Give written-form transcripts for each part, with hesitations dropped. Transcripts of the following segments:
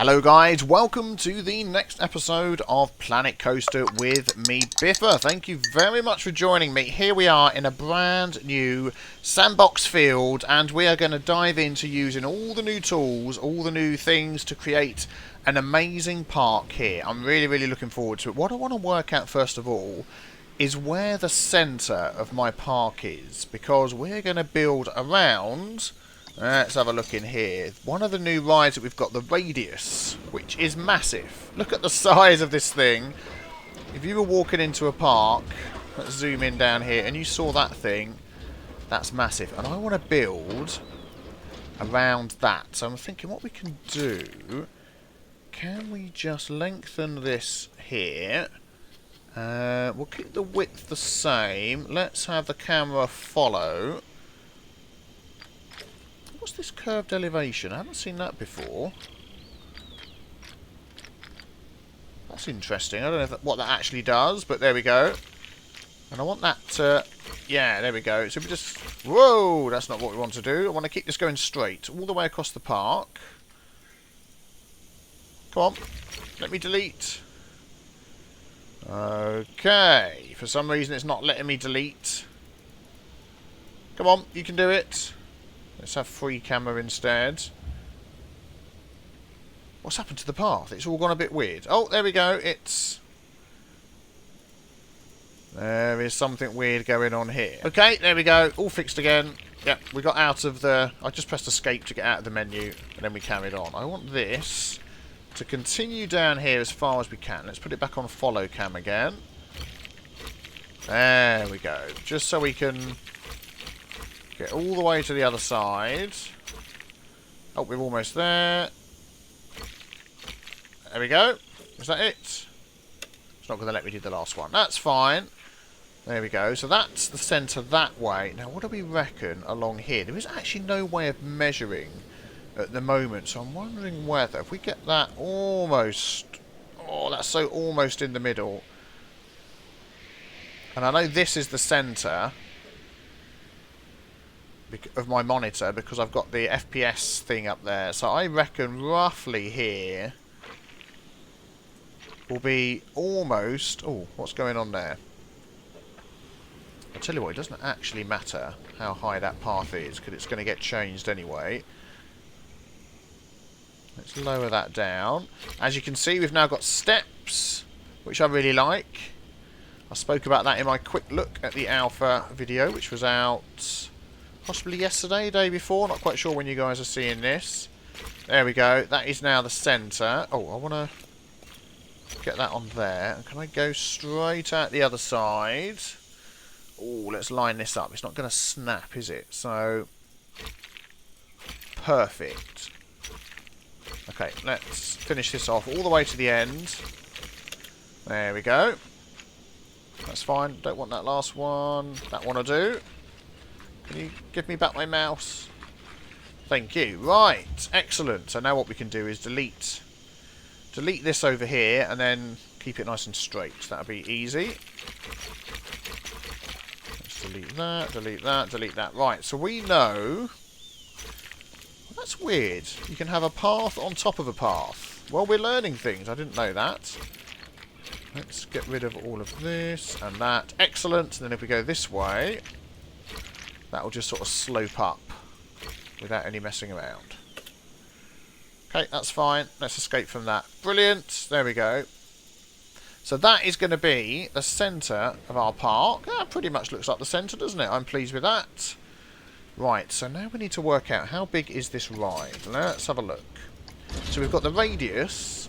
Hello guys, welcome to the next episode of Planet Coaster with me, Biffa. Thank you very much for joining me. Here we are in a brand new sandbox field, and we are going to dive into using all the new tools, all the new things to create an amazing park here. I'm really looking forward to it. What I want to work out first of all is where the centre of my park is, because we're going to build around... Let's have a look in here. One of the new rides that we've got, the Radius, which is massive. Look at the size of this thing. If you were walking into a park, let's zoom in down here, and you saw that thing, that's massive. And I want to build around that. So I'm thinking what we can do, can we just lengthen this here? We'll keep the width the same. Let's have the camera follow. What's this curved elevation? I haven't seen that before. That's interesting. I don't know what that actually does, but there we go. And I want that to... yeah, there we go. So we just... whoa! That's not what we want to do. I want to keep this going straight all the way across the park. Come on. Let me delete. Okay. For some reason it's not letting me delete. Come on, you can do it. Let's have free camera instead. What's happened to the path? It's all gone a bit weird. Oh, there we go. There is something weird going on here. Okay, there we go. All fixed again. Yep, we got out of the... I just pressed escape to get out of the menu, and then we carried on. I want this to continue down here as far as we can. Let's put it back on follow cam again. There we go. Just so we can... get all the way to the other side. Oh, we're almost there. There we go. Is that it? It's not going to let me do the last one. That's fine. There we go. So that's the centre that way. Now, what do we reckon along here? There is actually no way of measuring at the moment. So I'm wondering whether, if we get that almost... oh, that's so almost in the middle. And I know this is the centre of my monitor because I've got the FPS thing up there. So I reckon roughly here will be almost... oh, what's going on there? I'll tell you what, it doesn't actually matter how high that path is because it's going to get changed anyway. Let's lower that down. As you can see, we've now got steps, which I really like. I spoke about that in my quick look at the alpha video, which was out... possibly yesterday, day before. Not quite sure when you guys are seeing this. There we go. That is now the centre. Oh, I want to get that on there. And can I go straight out the other side? Oh, let's line this up. It's not going to snap, is it? So, perfect. Okay, let's finish this off all the way to the end. There we go. That's fine. Don't want that last one. That one will do. Can you give me back my mouse? Thank you. Right. Excellent. So now what we can do is delete this over here and then keep it nice and straight. That'll be easy. Let's delete that, delete that, delete that. Right. So we know... well, that's weird. You can have a path on top of a path. Well, we're learning things. I didn't know that. Let's get rid of all of this and that. Excellent. And then if we go this way... that will just sort of slope up without any messing around. Okay, that's fine. Let's escape from that. Brilliant. There we go. So that is going to be the centre of our park. That pretty much looks like the centre, doesn't it? I'm pleased with that. Right, so now we need to work out how big is this ride. Let's have a look. So we've got the radius.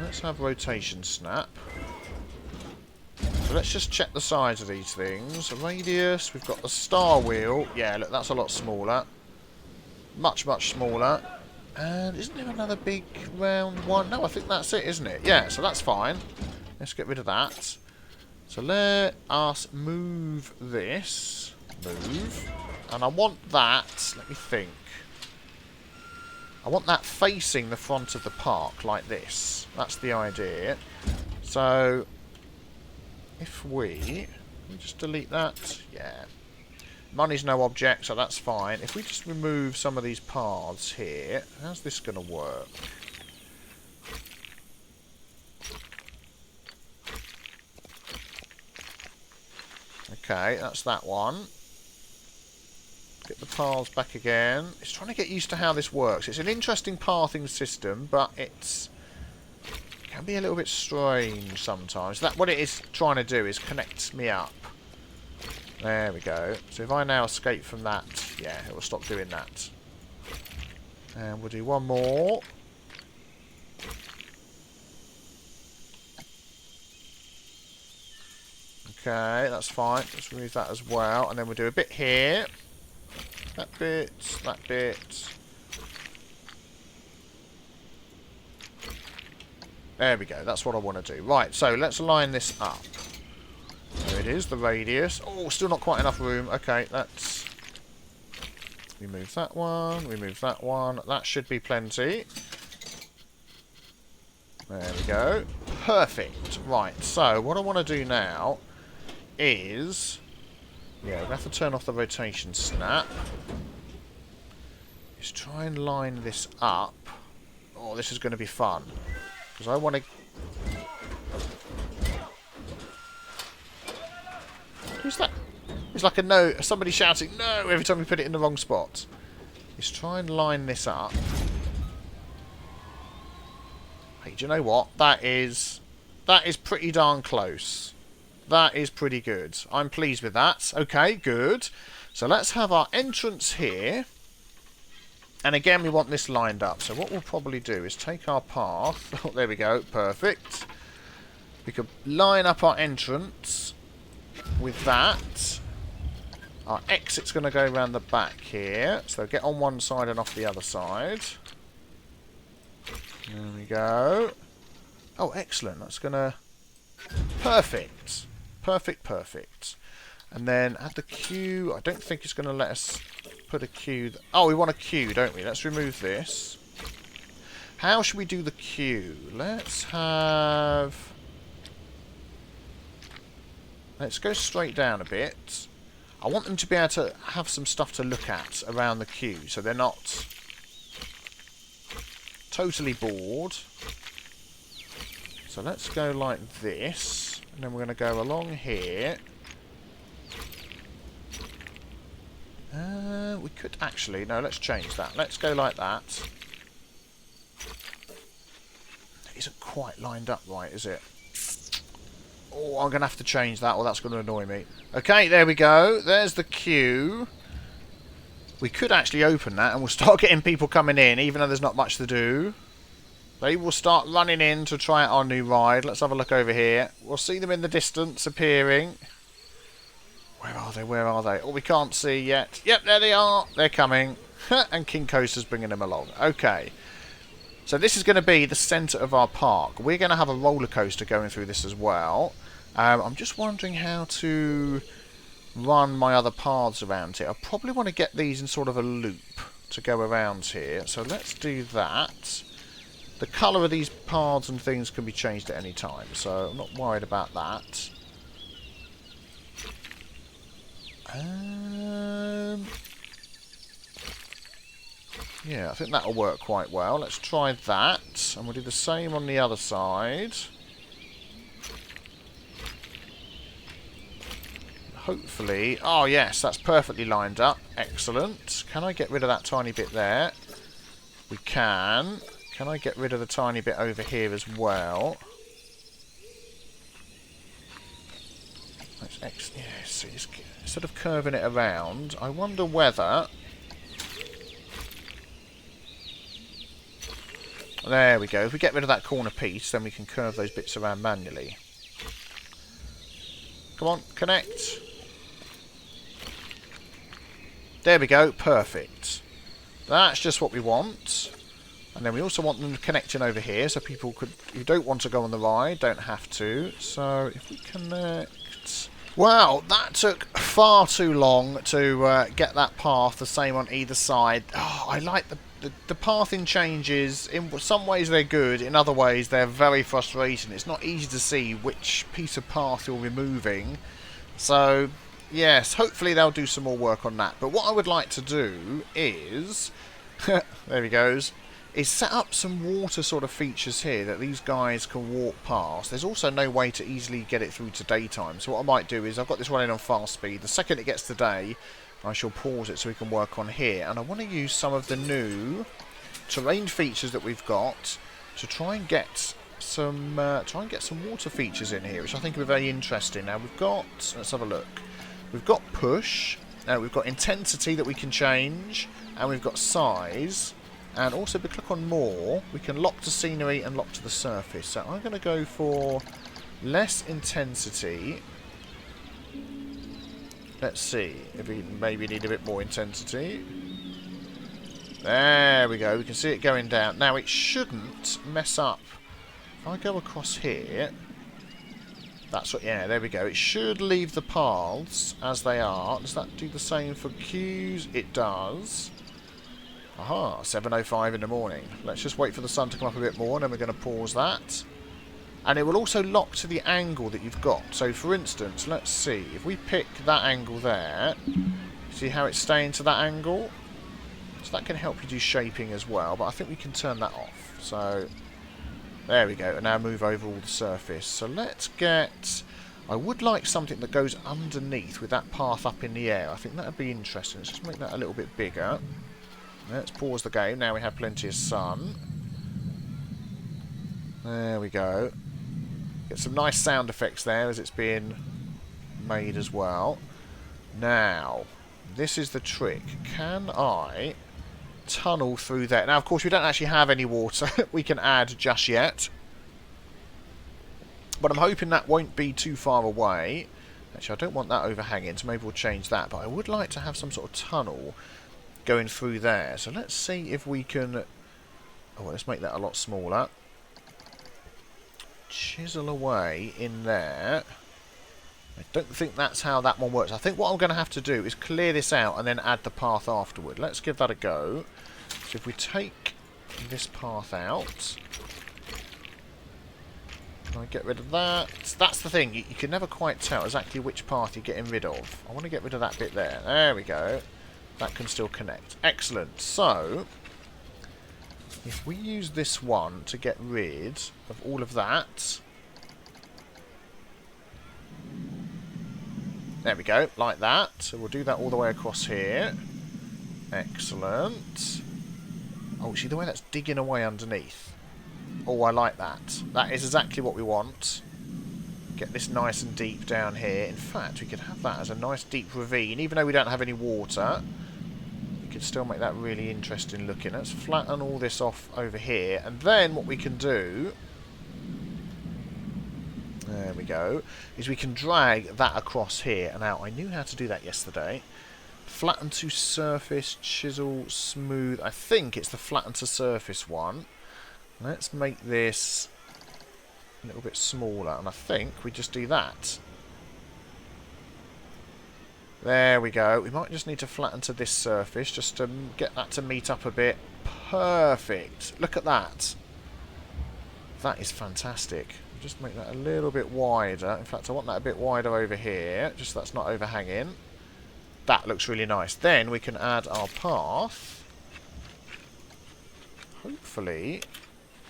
Let's have rotation snap. So let's just check the size of these things. Radius, we've got the star wheel. Yeah, look, that's a lot smaller. Much smaller. And isn't there another big round one? No, I think that's it, isn't it? Yeah, so that's fine. Let's get rid of that. So let us move this. Move. And I want that, let me think. I want that facing the front of the park like this. That's the idea. So... if we just delete that, yeah. Money's no object, so that's fine. If we just remove some of these paths here, how's this going to work? Okay, that's that one. Get the paths back again. It's trying to get used to how this works. It's an interesting pathing system, but it can be a little bit strange sometimes. That what it is trying to do is connect me up. There we go. So if I now escape from that, yeah, it will stop doing that. And we'll do one more. Okay, that's fine. Let's remove that as well. And then we'll do a bit here. That bit, that bit. There we go. That's what I want to do. Right, so let's line this up. There it is, the radius. Oh, still not quite enough room. Okay, let's remove that one, remove that one. That should be plenty. There we go. Perfect. Right, so what I want to do now is... yeah, we're going to have to turn off the rotation snap. Is try and line this up. Oh, this is going to be fun. Because I want to... who's that? It's like a no, somebody shouting no every time we put it in the wrong spot. Let's try and line this up. Hey, do you know what? That is pretty darn close. That is pretty good. I'm pleased with that. Okay, good. So let's have our entrance here. And again, we want this lined up. So what we'll probably do is take our path. Oh, there we go. Perfect. We could line up our entrance with that. Our exit's going to go around the back here. So get on one side and off the other side. There we go. Oh, excellent. That's going to... perfect. Perfect, perfect. And then add the queue. I don't think it's going to let us put a queue. Oh, we want a queue, don't we? Let's remove this. How should we do the queue? Let's have... let's go straight down a bit. I want them to be able to have some stuff to look at around the queue, so they're not totally bored. So let's go like this, and then we're going to go along here. We could actually... no, let's change that. Let's go like that. It isn't quite lined up right, is it? Oh, I'm going to have to change that, or that's going to annoy me. Okay, there we go. There's the queue. We could actually open that, and we'll start getting people coming in, even though there's not much to do. They will start running in to try out our new ride. Let's have a look over here. We'll see them in the distance appearing. Where are they? Where are they? Oh, we can't see yet. Yep, there they are. They're coming. And King Coaster's bringing them along. Okay. So this is going to be the centre of our park. We're going to have a roller coaster going through this as well. I'm just wondering how to run my other paths around here. I probably want to get these in sort of a loop to go around here. So let's do that. The colour of these paths and things can be changed at any time, so I'm not worried about that. Yeah, I think that'll work quite well. Let's try that, and we'll do the same on the other side. Hopefully... oh yes, that's perfectly lined up. Excellent. Can I get rid of that tiny bit there? We can. Can I get rid of the tiny bit over here as well? That's yeah, see, instead of curving it around, I wonder whether... there we go. If we get rid of that corner piece, then we can curve those bits around manually. Come on, connect. There we go. Perfect. That's just what we want. And then we also want them connecting over here, so people who don't want to go on the ride don't have to. So if we connect... wow, that took far too long to get that path the same on either side. Oh, I like the pathing changes. In some ways they're good, in other ways they're very frustrating. It's not easy to see which piece of path you're removing. So Yes, hopefully they'll do some more work on that. But what I would like to do is... there he goes. Is set up some water sort of features here that these guys can walk past. There's also no way to easily get it through to daytime. So what I might do is I've got this running on fast speed. The second it gets to day, I shall pause it so we can work on here. And I want to use some of the new terrain features that we've got to try and get some water features in here, which I think will be very interesting. Now we've got, let's have a look. We've got push. Now we've got intensity that we can change, and we've got size. And also, if we click on more, we can lock to scenery and lock to the surface. So I'm going to go for less intensity. Let's see if we maybe need a bit more intensity. There we go. We can see it going down. Now, it shouldn't mess up. If I go across here... That's what, yeah, there we go. It should leave the paths as they are. Does that do the same for queues? It does. Aha, 7:05 in the morning. Let's just wait for the sun to come up a bit more, and then we're going to pause that. And it will also lock to the angle that you've got. So, for instance, let's see. If we pick that angle there, see how it's staying to that angle? So that can help you do shaping as well, but I think we can turn that off. So... there we go, and now move over all the surface. So let's get... I would like something that goes underneath with that path up in the air. I think that would be interesting. Let's just make that a little bit bigger. Let's pause the game. Now we have plenty of sun. There we go. Get some nice sound effects there as it's being made as well. Now, this is the trick. Can I... tunnel through there? Now, of course, we don't actually have any water we can add just yet, but I'm hoping that won't be too far away. Actually, I don't want that overhanging, so maybe we'll change that, but I would like to have some sort of tunnel going through there. So let's see if we can... oh, let's make that a lot smaller. Chisel away in there. I don't think that's how that one works. I think what I'm going to have to do is clear this out and then add the path afterward. Let's give that a go. So if we take this path out, can I get rid of that? That's the thing. You can never quite tell exactly which path you're getting rid of. I want to get rid of that bit there. There we go. That can still connect. Excellent. So, if we use this one to get rid of all of that... there we go, like that. So we'll do that all the way across here. Excellent. Oh, see the way that's digging away underneath? Oh, I like that. That is exactly what we want. Get this nice and deep down here. In fact, we could have that as a nice deep ravine. Even though we don't have any water, we could still make that really interesting looking. Let's flatten all this off over here. And then what we can do... there we go. Is we can drag that across here and out. I knew how to do that yesterday. Flatten to surface, chisel, smooth. I think it's the flatten to surface one. Let's make this a little bit smaller. And I think we just do that. There we go. We might just need to flatten to this surface just to get that to meet up a bit. Perfect. Look at that. That is fantastic. Just make that a little bit wider. In fact, I want that a bit wider over here, just so that's not overhanging. That looks really nice. Then we can add our path. Hopefully,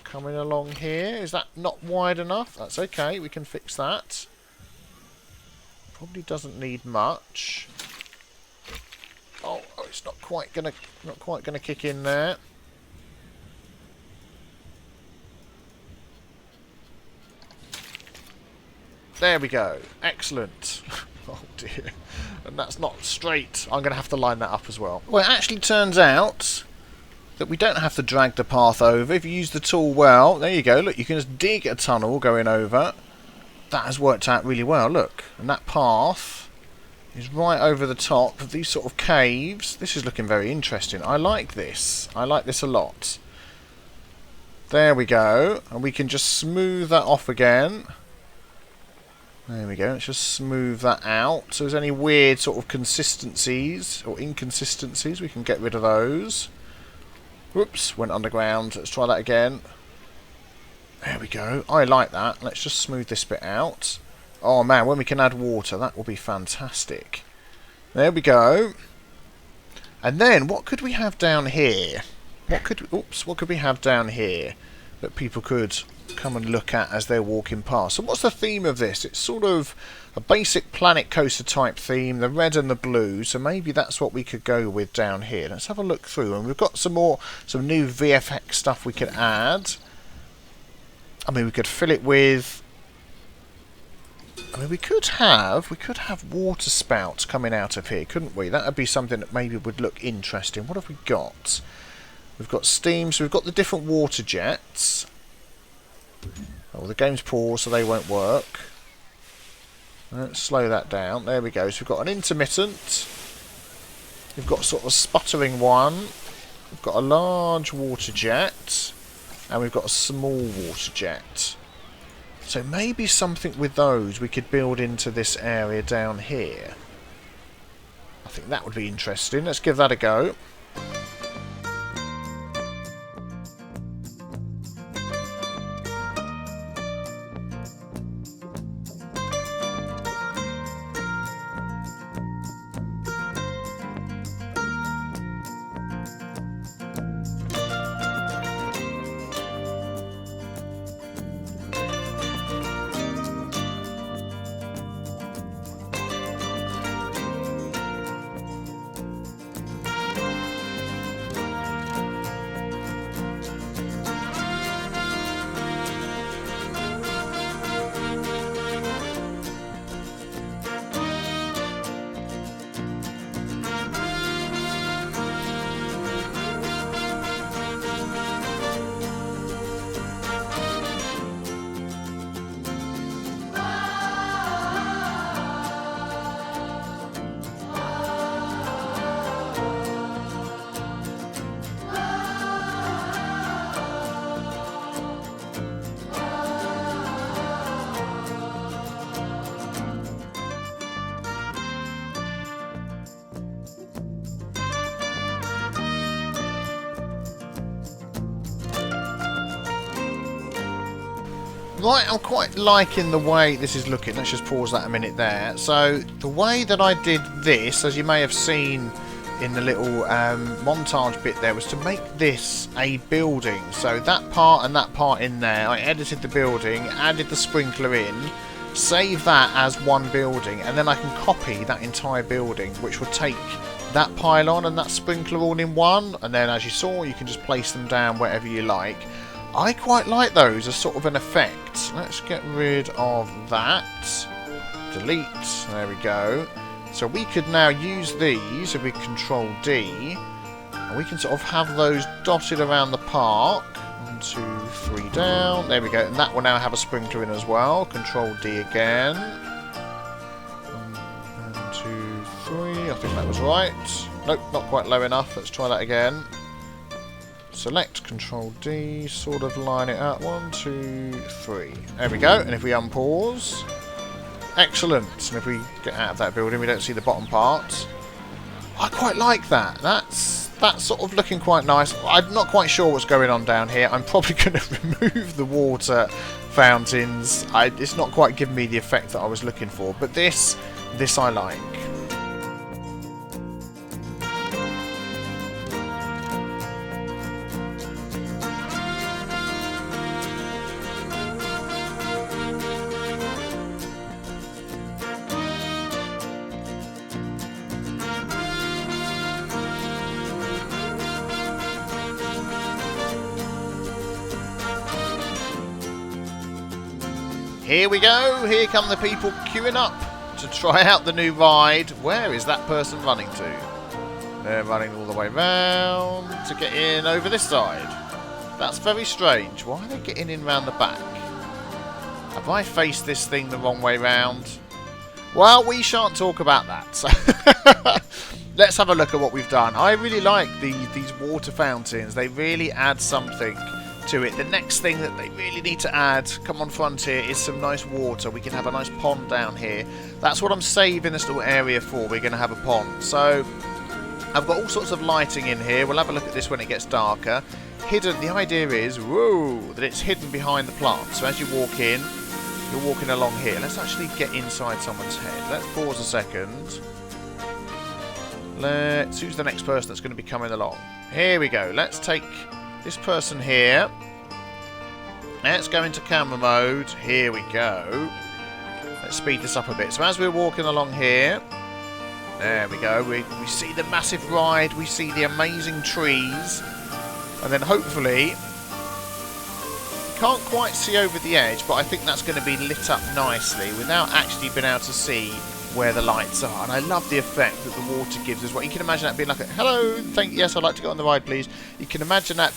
coming along here. Is that not wide enough? That's okay. We can fix that. Probably doesn't need much. Oh, it's not quite gonna kick in there. There we go. Excellent. Oh dear. And that's not straight. I'm going to have to line that up as well. Well, it actually turns out that we don't have to drag the path over. If you use the tool well, there you go. Look, you can just dig a tunnel going over. That has worked out really well, look. And that path is right over the top of these sort of caves. This is looking very interesting. I like this. I like this a lot. There we go. And we can just smooth that off again. There we go. Let's just smooth that out. So if there's any weird sort of consistencies or inconsistencies, we can get rid of those. Whoops, went underground. Let's try that again. There we go. I like that. Let's just smooth this bit out. Oh man, when we can add water, that will be fantastic. There we go. And then, what could we have down here? What could we have down here that people could come and look at as they're walking past? So what's the theme of this? It's sort of a basic Planet Coaster type theme, the red and the blue, so maybe that's what we could go with down here. Let's have a look through, and we've got some new VFX stuff we could add. I mean, we could fill it with... I mean, we could have water spouts coming out of here, couldn't we? That would be something that maybe would look interesting. What have we got? We've got steam, so we've got the different water jets. Oh, the game's paused, so they won't work. Let's slow that down. There we go. So we've got an intermittent. We've got sort of a sputtering one. We've got a large water jet. And we've got a small water jet. So maybe something with those we could build into this area down here. I think that would be interesting. Let's give that a go. Right, I'm quite liking the way this is looking. Let's just pause that a minute there. So, the way that I did this, as you may have seen in the little montage bit there, was to make this a building. So, that part and that part in there, I edited the building, added the sprinkler in, save that as one building, and then I can copy that entire building, which would take that pylon and that sprinkler all in one, and then, as you saw, you can just place them down wherever you like. I quite like those as sort of an effect. Let's get rid of that. Delete. There we go. So we could now use these if we Control D. And we can sort of have those dotted around the park. 1, 2, 3 down. There we go. And that will now have a sprinkler in as well. Control D again. 1, 2, 3. I think that was right. Nope, not quite low enough. Let's try that again. Select, Control D, sort of line it up. 1, 2, 3. There we go. And if we unpause, excellent. And if we get out of that building, we don't see the bottom part. I quite like that. That's sort of looking quite nice. I'm not quite sure what's going on down here. I'm probably going to remove the water fountains. It's not quite giving me the effect that I was looking for. But this I like. Here we go, here come the people queuing up to try out the new ride. Where is that person running to? They're running all the way round to get in over this side. That's very strange. Why are they getting in round the back? Have I faced this thing the wrong way round? Well, we shan't talk about that. So let's have a look at what we've done. I really like these water fountains. They really add something to it. The next thing that they really need to add, come on Frontier, is some nice water. We can have a nice pond down here. That's what I'm saving this little area for. We're going to have a pond. So I've got all sorts of lighting in here. We'll have a look at this when it gets darker. Hidden, the idea is, whoa, that it's hidden behind the plant. So as you walk in, you're walking along here. Let's actually get inside someone's head. Let's pause a second. Who's the next person that's going to be coming along? Here we go. Let's take this person here. Let's go into camera mode. Here we go. Let's speed this up a bit. So as we're walking along here, there we go. We see the massive ride. We see the amazing trees. And then hopefully, you can't quite see over the edge, but I think that's going to be lit up nicely without actually being able to see where the lights are. And I love the effect that the water gives as well. You can imagine that being like, hello, yes, I'd like to go on the ride, please. You can imagine that,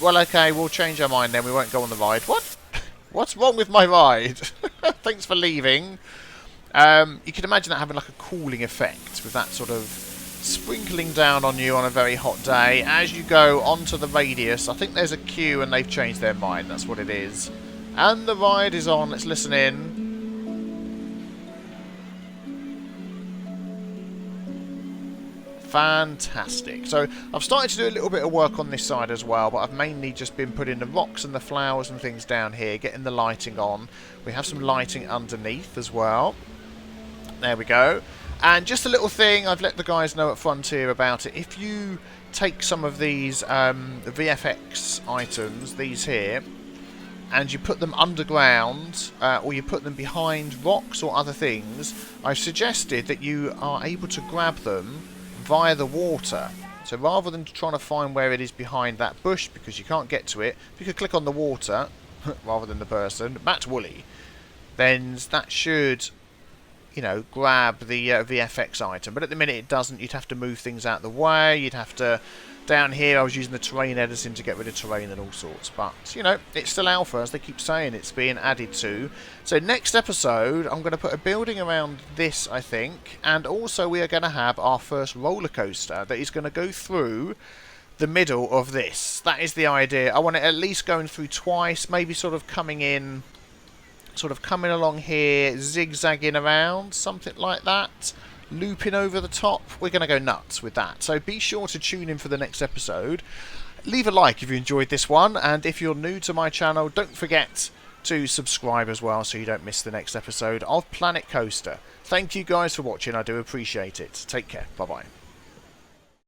well, okay, we'll change our mind then. We won't go on the ride. What? What's wrong with my ride? Thanks for leaving. You can imagine that having like a cooling effect with that sort of sprinkling down on you on a very hot day. As you go onto the radius, I think there's a queue and they've changed their mind. That's what it is. And the ride is on. Let's listen in. Fantastic. So I've started to do a little bit of work on this side as well, but I've mainly just been putting the rocks and the flowers and things down here, getting the lighting on. We have some lighting underneath as well. There we go. And just a little thing, I've let the guys know at Frontier about it. If you take some of these VFX items, these here, and you put them underground, or you put them behind rocks or other things, I've suggested that you are able to grab them via the water. So rather than trying to find where it is behind that bush, because you can't get to it, if you could click on the water, rather than the person, Matt Woolley, then that should, you know, grab the VFX item. But at the minute it doesn't. You'd have to move things out the way. You'd have to... Down here I was using the terrain editing to get rid of terrain and all sorts. But, you know, it's still alpha, as they keep saying. It's being added to. So next episode, I'm going to put a building around this, I think. And also we are going to have our first roller coaster that is going to go through the middle of this. That is the idea. I want it at least going through twice. Maybe sort of coming in... Sort of coming along here, zigzagging around, something like that. Looping over the top. We're going to go nuts with that. So be sure to tune in for the next episode. Leave a like if you enjoyed this one. And if you're new to my channel, don't forget to subscribe as well so you don't miss the next episode of Planet Coaster. Thank you guys for watching. I do appreciate it. Take care. Bye-bye.